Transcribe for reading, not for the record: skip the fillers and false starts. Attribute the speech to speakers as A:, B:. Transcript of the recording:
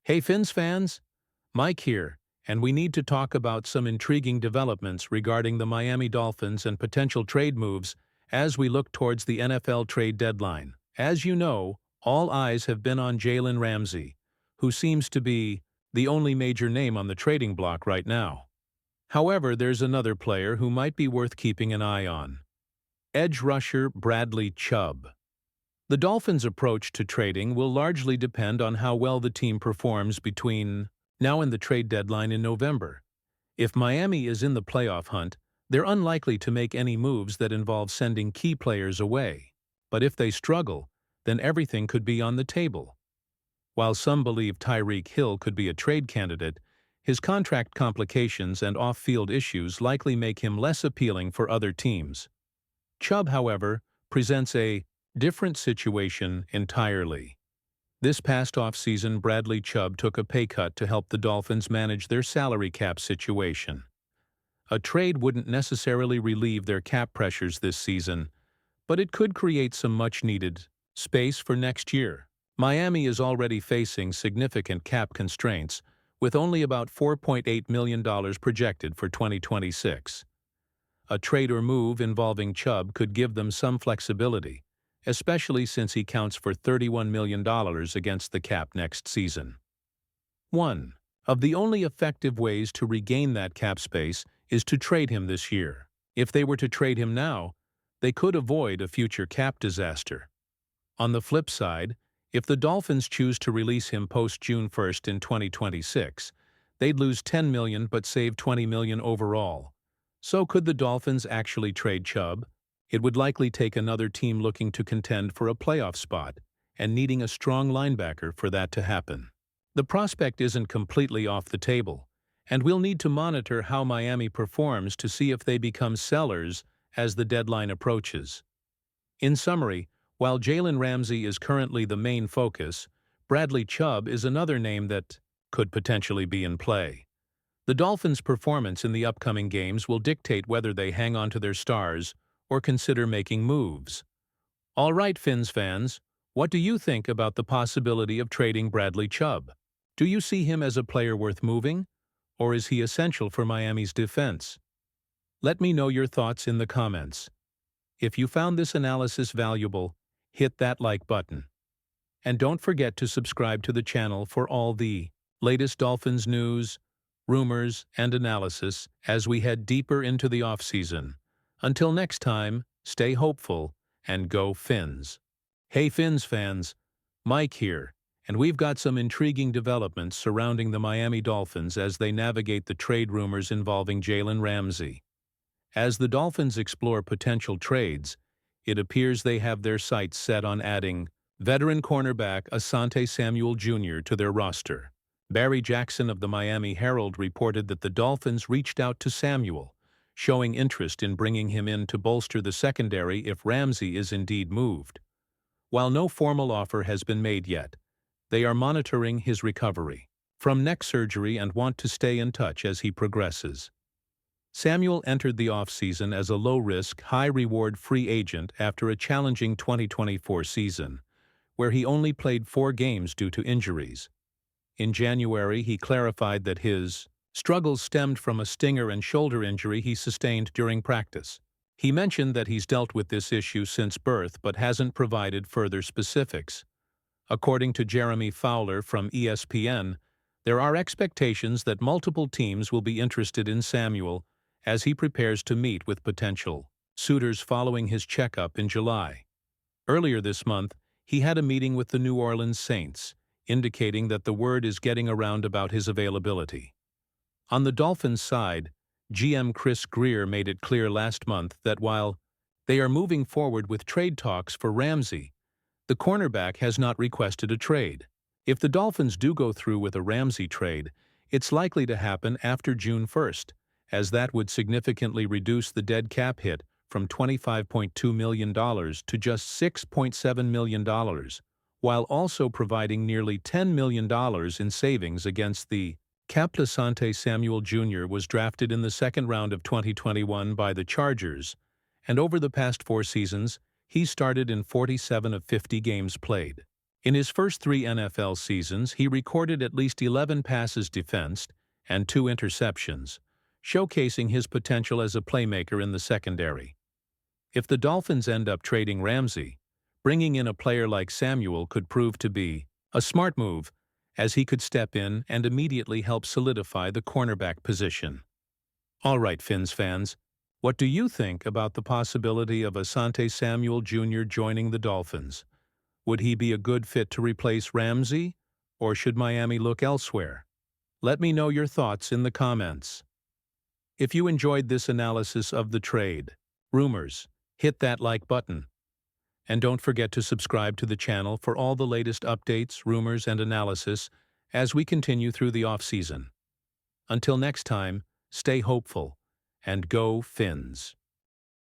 A: Hey Fins fans, Mike here, and we need to talk about some intriguing developments regarding the Miami Dolphins and potential trade moves as we look towards the NFL trade deadline. As you know, all eyes have been on Jalen Ramsey, who seems to be the only major name on the trading block right now. However, there's another player who might be worth keeping an eye on. Edge rusher Bradley Chubb. The Dolphins' approach to trading will largely depend on how well the team performs between now and the trade deadline in November. If Miami is in the playoff hunt, they're unlikely to make any moves that involve sending key players away. But if they struggle, then everything could be on the table. While some believe Tyreek Hill could be a trade candidate, his contract complications and off-field issues likely make him less appealing for other teams. Chubb, however, presents a different situation entirely. This past offseason, Bradley Chubb took a pay cut to help the Dolphins manage their salary cap situation. A trade wouldn't necessarily relieve their cap pressures this season, but it could create some much-needed space for next year. Miami is already facing significant cap constraints, with only about $4.8 million projected for 2026. A trade or move involving Chubb could give them some flexibility, especially since he counts for $31 million against the cap next season. One of the only effective ways to regain that cap space is to trade him this year. If they were to trade him now, they could avoid a future cap disaster. On the flip side, if the Dolphins choose to release him post-June 1st in 2026, they'd lose $10 million but save $20 million overall. So could the Dolphins actually trade Chubb? It would likely take another team looking to contend for a playoff spot and needing a strong linebacker for that to happen. The prospect isn't completely off the table, and we'll need to monitor how Miami performs to see if they become sellers as the deadline approaches. In summary, while Jalen Ramsey is currently the main focus, Bradley Chubb is another name that could potentially be in play. The Dolphins' performance in the upcoming games will dictate whether they hang on to their stars or consider making moves. All right, Fins fans, what do you think about the possibility of trading Bradley Chubb? Do you see him as a player worth moving, or is he essential for Miami's defense? Let me know your thoughts in the comments. If you found this analysis valuable, hit that like button. And don't forget to subscribe to the channel for all the latest Dolphins news, rumors, and analysis as we head deeper into the offseason. Until next time, stay hopeful and go Fins. Hey Fins fans, Mike here, and we've got some intriguing developments surrounding the Miami Dolphins as they navigate the trade rumors involving Jalen Ramsey. As the Dolphins explore potential trades, it appears they have their sights set on adding veteran cornerback Asante Samuel Jr. to their roster. Barry Jackson of the Miami Herald reported that the Dolphins reached out to Samuel, showing interest in bringing him in to bolster the secondary if Ramsey is indeed moved. While no formal offer has been made yet, they are monitoring his recovery from neck surgery and want to stay in touch as he progresses. Samuel entered the offseason as a low-risk, high-reward free agent after a challenging 2024 season, where he only played 4 games due to injuries. In January, he clarified that his struggles stemmed from a stinger and shoulder injury he sustained during practice. He mentioned that he's dealt with this issue since birth but hasn't provided further specifics. According to Jeremy Fowler from ESPN, there are expectations that multiple teams will be interested in Samuel as he prepares to meet with potential suitors following his checkup in July. Earlier this month, he had a meeting with the New Orleans Saints, indicating that the word is getting around about his availability. On the Dolphins' side, GM Chris Grier made it clear last month that while they are moving forward with trade talks for Ramsey, the cornerback has not requested a trade. If the Dolphins do go through with a Ramsey trade, it's likely to happen after June 1st, as that would significantly reduce the dead cap hit from $25.2 million to just $6.7 million, while also providing nearly $10 million in savings against the cap. Asante Samuel Jr. was drafted in the second round of 2021 by the Chargers, and over the past 4 seasons, he started in 47 of 50 games played. In his first 3 NFL seasons, he recorded at least 11 passes defensed and 2 interceptions, showcasing his potential as a playmaker in the secondary. If the Dolphins end up trading Ramsey, bringing in a player like Samuel could prove to be a smart move, as he could step in and immediately help solidify the cornerback position. All right, Fins fans, what do you think about the possibility of Asante Samuel Jr. joining the Dolphins? Would he be a good fit to replace Ramsey, or should Miami look elsewhere? Let me know your thoughts in the comments. If you enjoyed this analysis of the trade, rumors, hit that like button. And don't forget to subscribe to the channel for all the latest updates, rumors, and analysis as we continue through the off-season. Until next time, stay hopeful, and go Fins!